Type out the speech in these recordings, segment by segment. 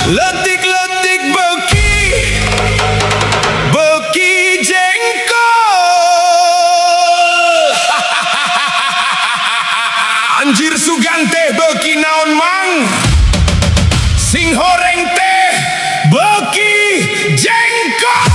Letik-letik beki jengkol. Anjir Sugante beki naon mang, sing horeng teh beki jengkol.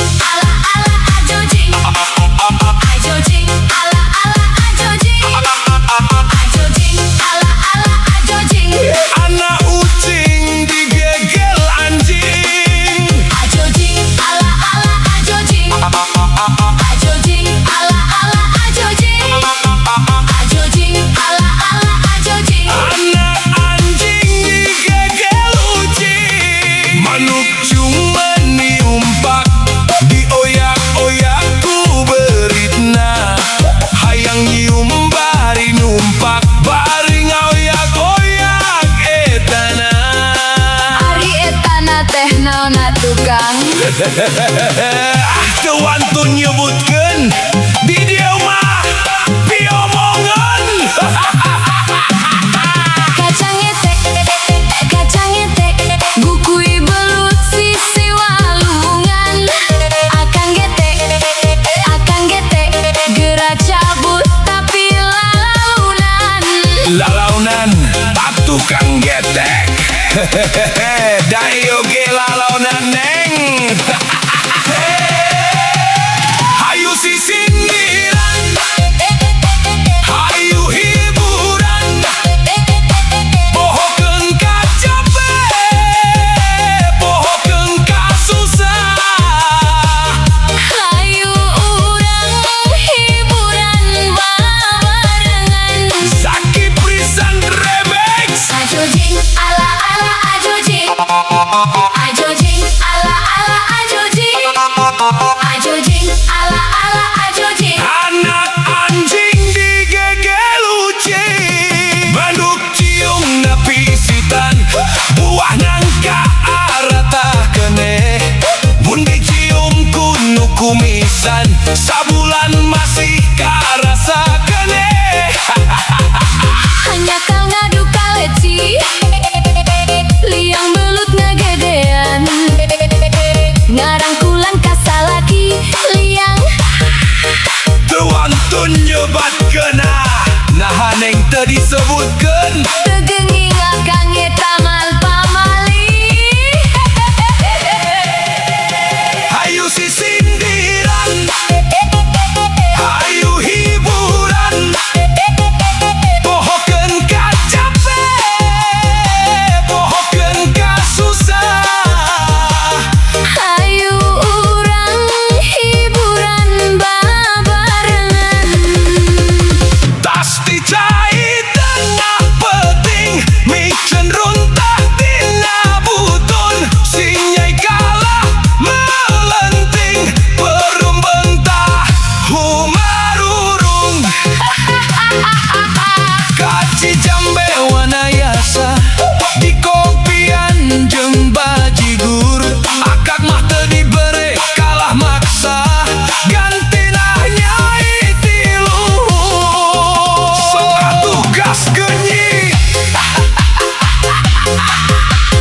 ala ala ajo jing. Ajo jing ala ala ajo jing. Ajo jing ala ala ajo jing. Anak ucing digegel anjing. Ajo jing ala ala ajo jing. Ajo jing ala ala ajo jing. Ajo jing ala ala ajo jing. Anak anjing digegel ucing. Manuk cuma niumpak, dioyak-oyak ku beritna. Hayang nyium bari numpak, bari ngaoyak-oyak etana. Ari etana teh naonna tukang. Teu nyebutkeun di dieu mah piomongan. Kacang etek, gukui belut sisi walungan. Akang getek, gerak cabut tapi lalaunan. Lalaunan tukang getek. Dayo ge lalaunan neng. Hayu si sindiran, hayu hiburan, pohokeun ka capek, pohokeun ka susah. Hayu urang hiburan babarengan. Zaki Prisan Remix. Ajo jing ala ala ajo jing. Ajo jing ala ala ajo jing. Ajo jing ala ala ajo jing. Anak anjing digegel ucing. Manuk ciung napisitan, buah nangka arata kene. Mun dicium kunu kumisan, sabulan masih karasa kene. Hanya kau ngadu kaleci, liang belut ngagedean. Ngarangkulan kasalaki liang. Tuantun nyebatkeun nah neng teu disebutkeun. Tegenging akang eta mal pamali. Hayu si sindiran, hayu hiburan, pohokeun ka capek, pohokeun ka susah. Hayu urang hiburan babarengan. Tas dicai tengah peting, mikeun runtah tina butun. Si nyai kalah melenting, perum bentah humarurung. Kaci jambe wanayasa, di kopian jeung bajigur. Akak mah teu dibere kalah maksa, gantina nyai tiluhur. Sok atuh gas geunyi.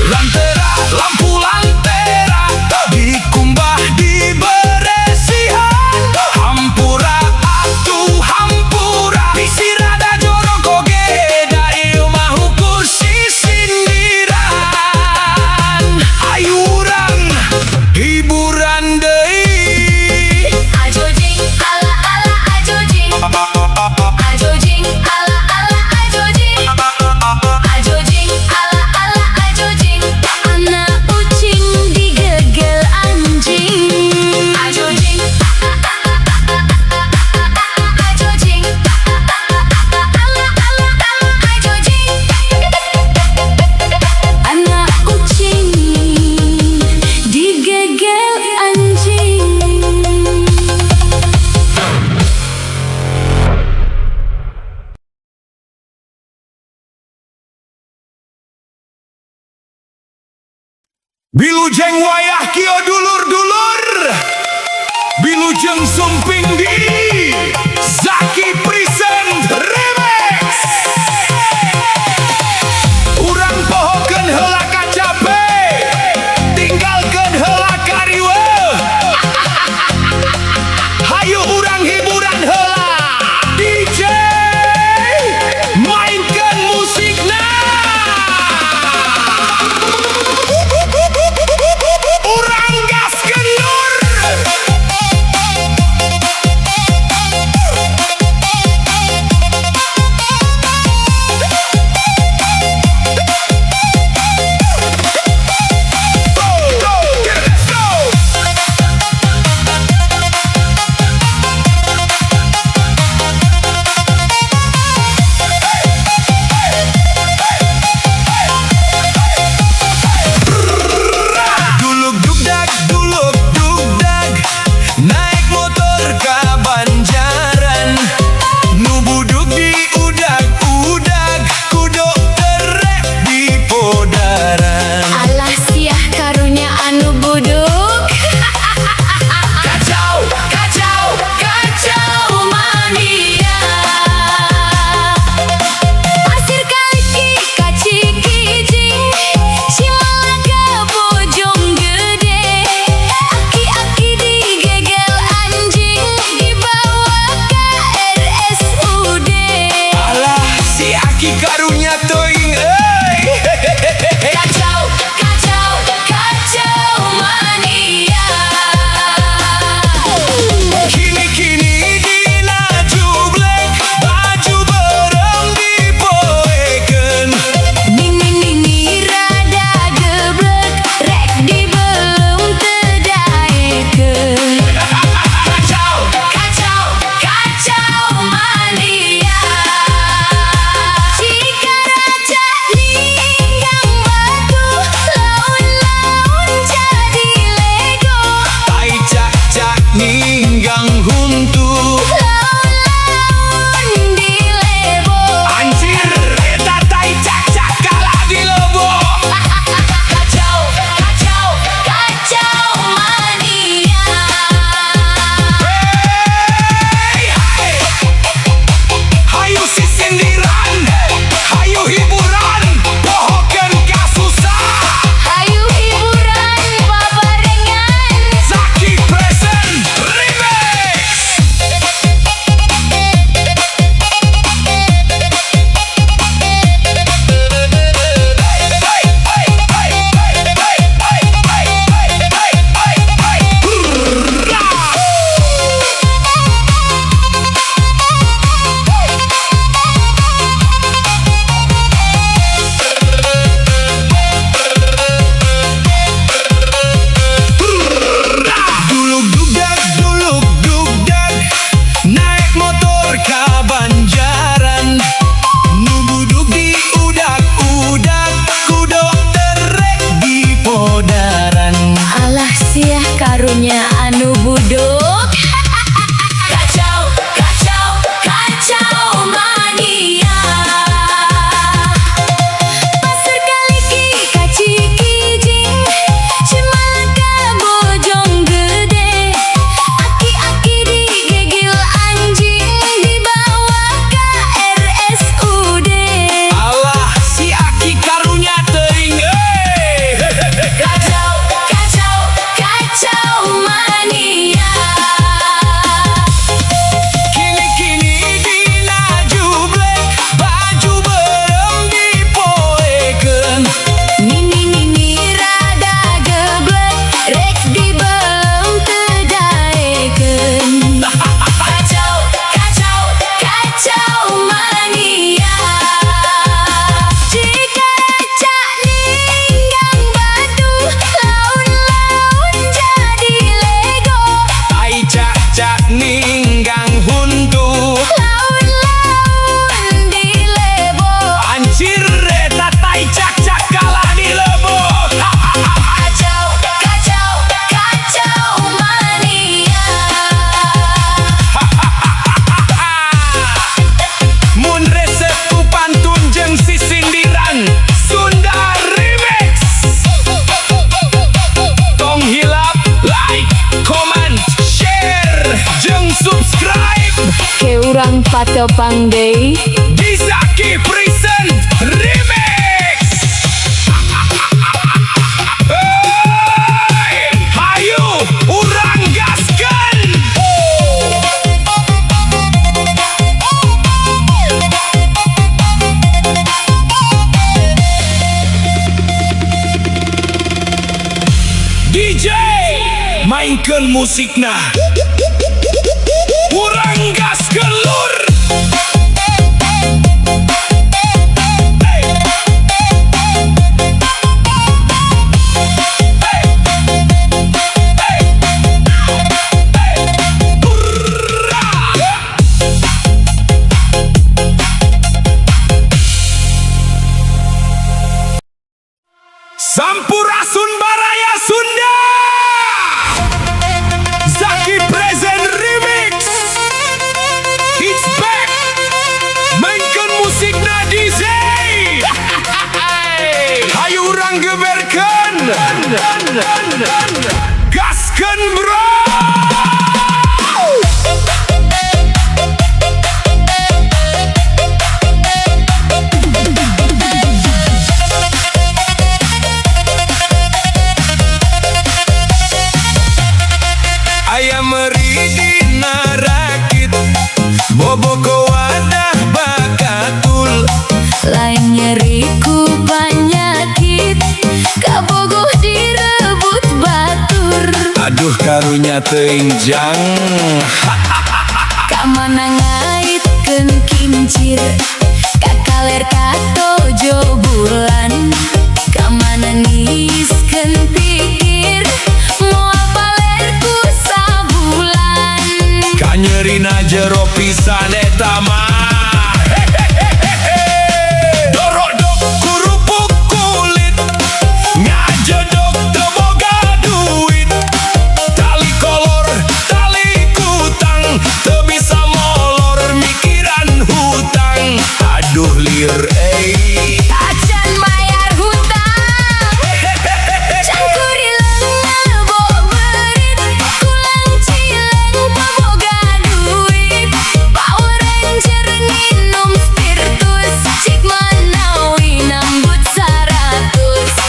Lantera, lampu lantera, dikumbah diberesihan. Hampura atuh hampura, bisi rada jorok oge, da ieu mah ukur si sindiran. Ayu urang hiburan deui. Ajo jing ala ala ajo jing. Ajo jing ala ala ajo jing. Ajo jing ala ala ajo jing. Anak ucing digegel anjing. Ajo jing ajo jing ala ala ajo jing. Anak ucing digegel anjing. Bilujeng wayah kio dulur-dulur, bilujeng sumping di Zaki Present Remix. Urang pohokeun heula ka cabe, tinggalkeun heula kariwe. Hayu urang hiburan heula, DJ mainkeun musikna. Urang gas kendur. subscribe Ke urang pato pangdei di Zaki Present Remix. Hey, hayu urang gaskeun. DJ mainkeun musikna urang gas gelur. Hey. Hey. Hey. Hey. Hurrah. Sampurasun Baraya Sunda. Zaki Present Remix. It's back. Mainkan musikna DJ. Hayu urang geberkeun. Gaskeun bro. Aya meuri dina rakit, bobo ke wadah bakatul. Lain nyeriku penyakit kabogoh direbut batur. Aduh karunya teuing jang. Kamana ngaitkeun kincir kakaler katojo bulan. Kamana niiskeun pikir moal palerku sabulan. Kanyerina jero pisan eta mah. Dorodok kurupuk kulit, ngajedog teu boga duit. Tali kolor, tali kutang, teu bisa molor mikiran hutang. Aduh lir Acan bayar hutang cangkuri leungeul bo beurit kulang cileng paboga duit. Power Ranger nginum spiritus cik manawi nambut 100.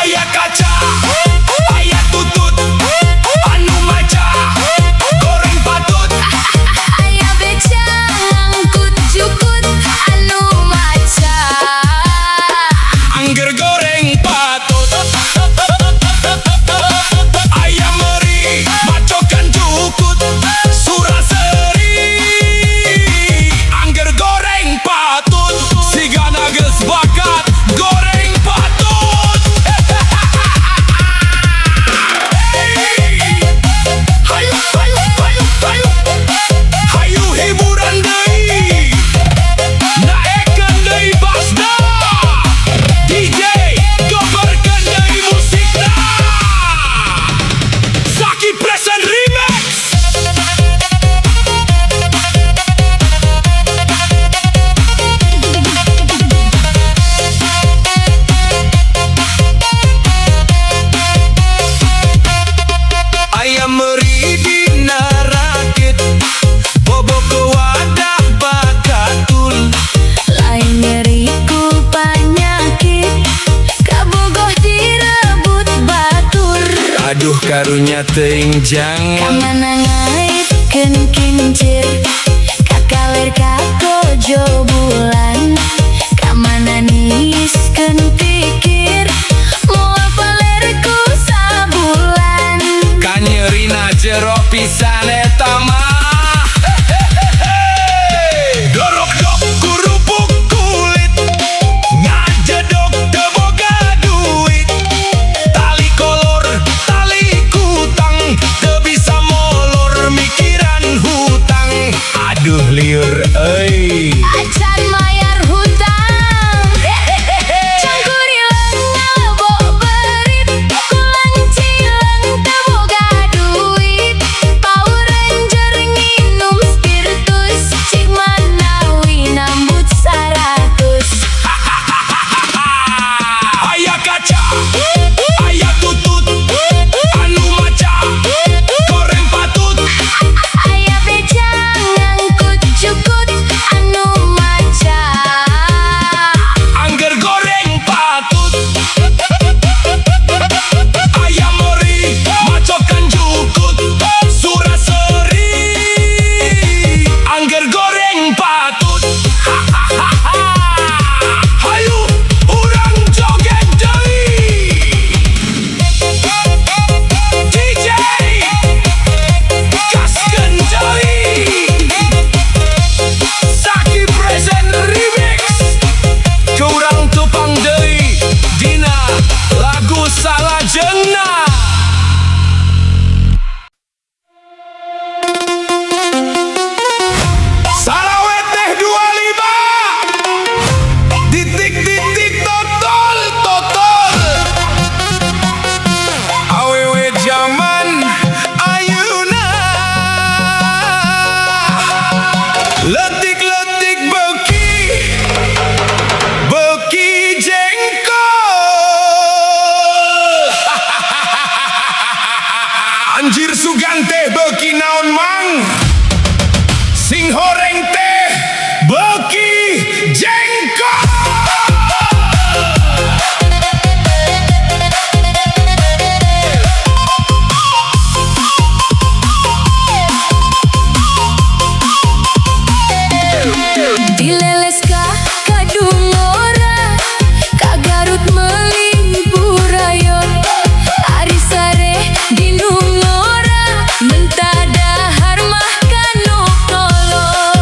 aya kaca, aya tutut, anu maca, goreng patut. Aya beca ngangkut jukut anu maca. Angger goreng patut. Aya meuri macokan jukut, suraseri. Angger goreng patut, sigana geus bakat goreng patut. Hayu, hayu, hayu, hayu. Hayu hiburan deui. Naekeun deui basna. DJ goberkeun deui musikna. Zaki Present Remix. Aya meuri dina rakit, bobo ke wadah bakatul. Lain nyeriku penyakit kabogoh direbut batur. Aduh karunya teuing jang. Kamana ngaitkeun kincir kakaler katojo bulan. Kamana niiskeun pikir moal palerku sabulan. Kanyerina jero pisan eta mah. Dorok-dok kurupuk kulit, ngajedog teu boga duit. Tali kolor, tali kutang, teu bisa molor mikiran hutang. Aduh liur euy. Acan bayar hutang cangkuri leungeul bo beurit kulang cileng teu boga duit. Power Ranger Anjir sugante beki naon mang, sing horeng teh beki jengkol. Dileles ka Kadungora, ka Garut meuli burayon. Ari sare di Nungora, mentada harmah kanu kolot.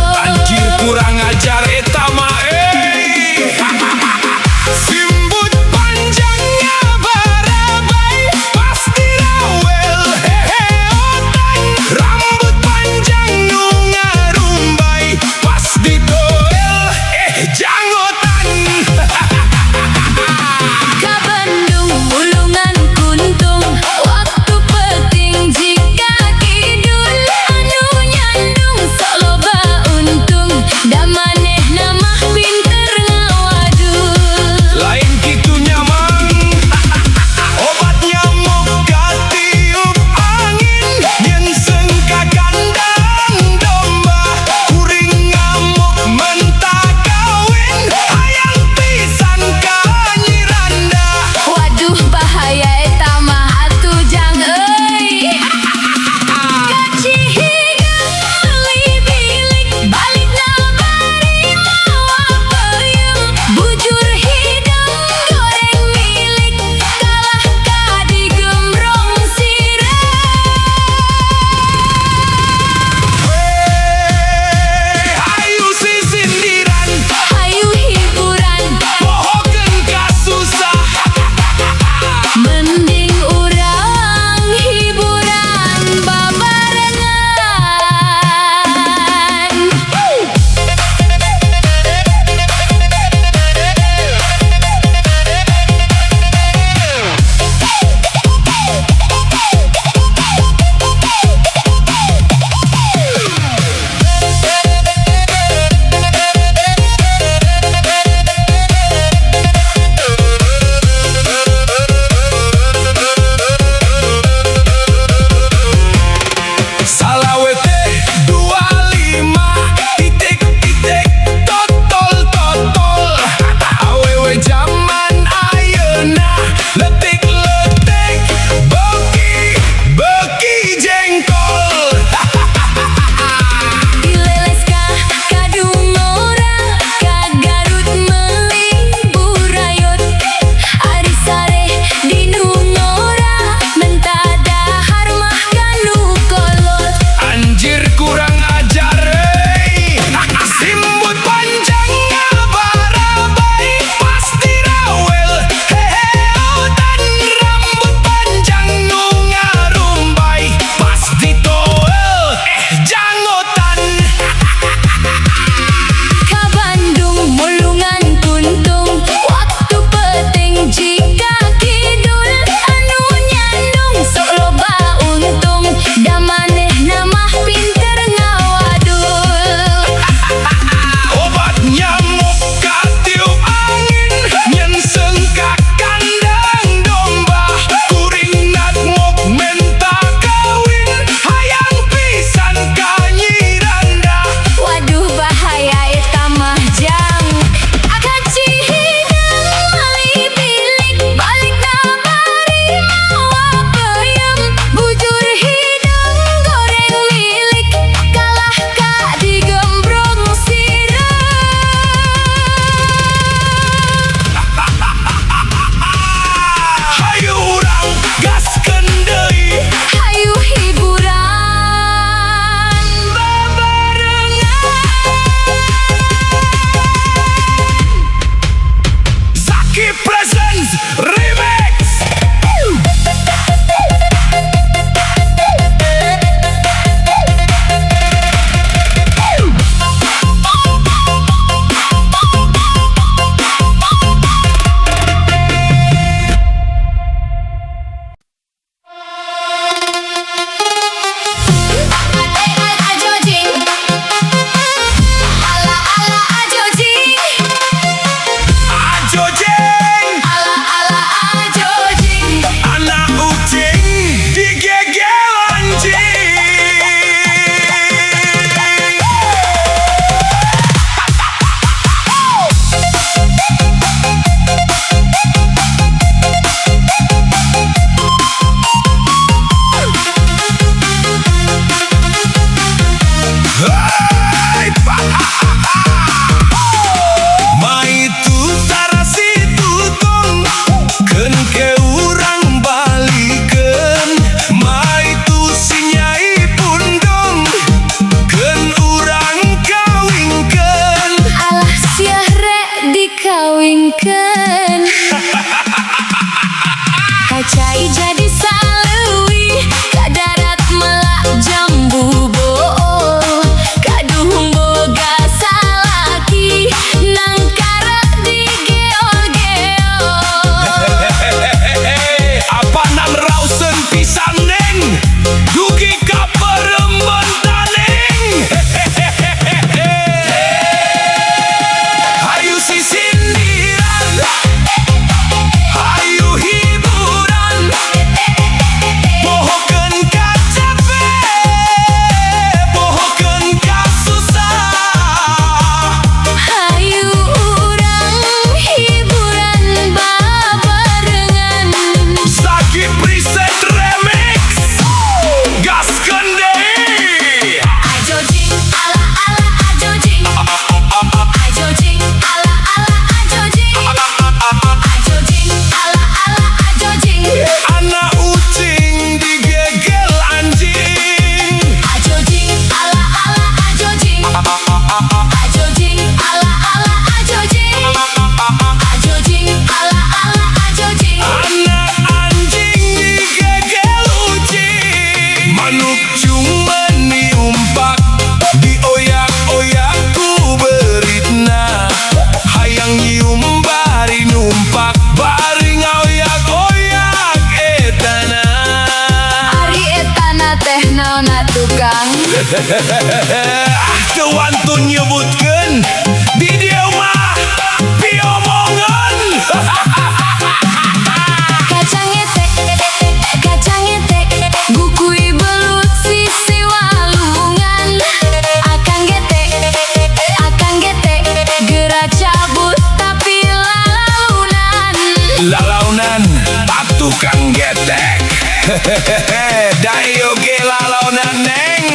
Manuk cuma niumpak dioyak-oyak ku beritna. Hayang nyium bari numpak bari ngaoyak-oyak etana. Ari etana teh naonna tukang. Teu wantun nyebutkeun di dieu mah piomongan. Kacang etek, gukui belut sisi walungan. Akang getek, geura cabut tapi lalaunan. Lalaunan atuh kang getek. Da ieu ge lalaunan neng.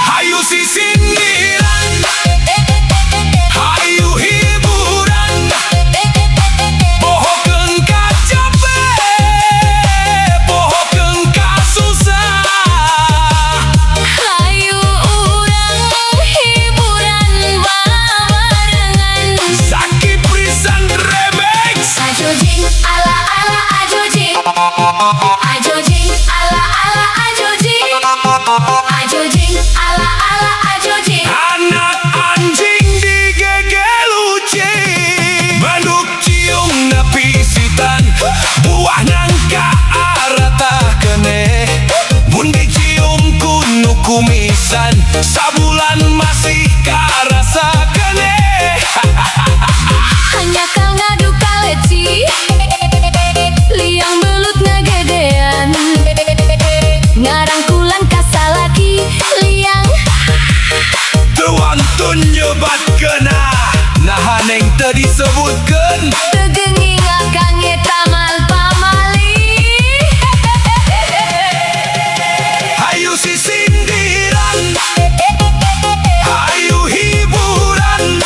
Hayu sisindiran, hayu hiburan, pohokeun ka capek, pohokeun ka susah. Hayu urang hiburan babarengan. Zaki Prisan Remix. Ajojing ala ala ajojing. Ajojing ala ala ajojing. Ajojing ala ala ajojing. Anak anjing digegel ucing, banduk ciung na pisitan, buah nangka arata kene. Mun dicium kuno kumisan, sabulan masih karasa kene. Hanya kal ngadu kaleci, liang belut ngagedean. Ngarangkulan kasalaki liang. Teu wantun nyebatkeun nah neng teu disebutkeun. Tegenging akang eta mal pamalih. Hayu sisindiran, hayu hiburan,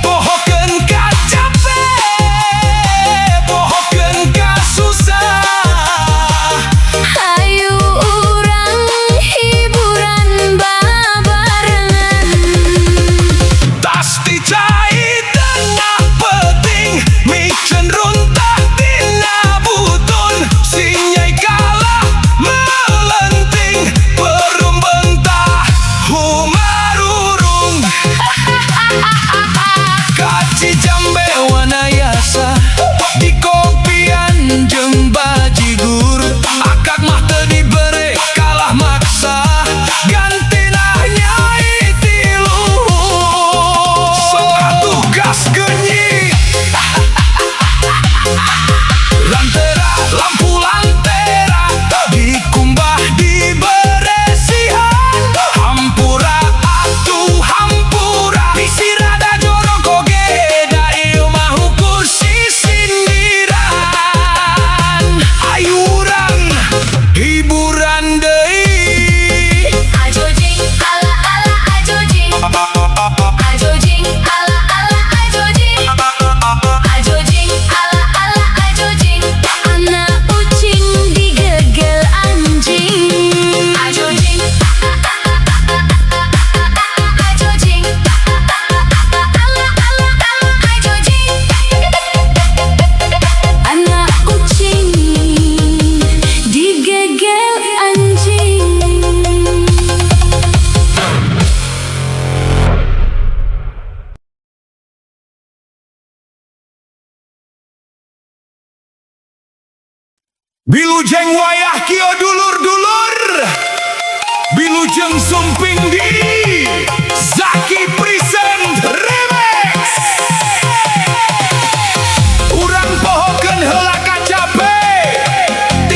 pohokeun ka capek, pohokeun ka susah. Hayu urang hiburan babarengan. Tas dicai tengah peting, mikeun runtah dina butun. Si Nyai kalah melenting, perumbentah humarurung. Kaci jambe wanayasa, di kopian jeung bajigur. Akak mah teu dibere kalah maksa, gantina Nyai tiluhur. Sok atuh gaskeun nyi. Lantera, lampu lantera, dikumbah diberesihan. Hampura atuh hampura, bisi rada jorok oge, da ieu mah ukur sisindiran. Ayu urang hiburan deui. Ajojing ala ala ajojing. Ajojing ala ala ajojing. Ajojing ala ala ajojing. Anak ucing digegel anjing. Ajojing. Ajojing. Ala ala ala ajojing. Anak ucing digegel anjing. Bilujeng wayah kieu dulur-dulur, bilujeng sumping di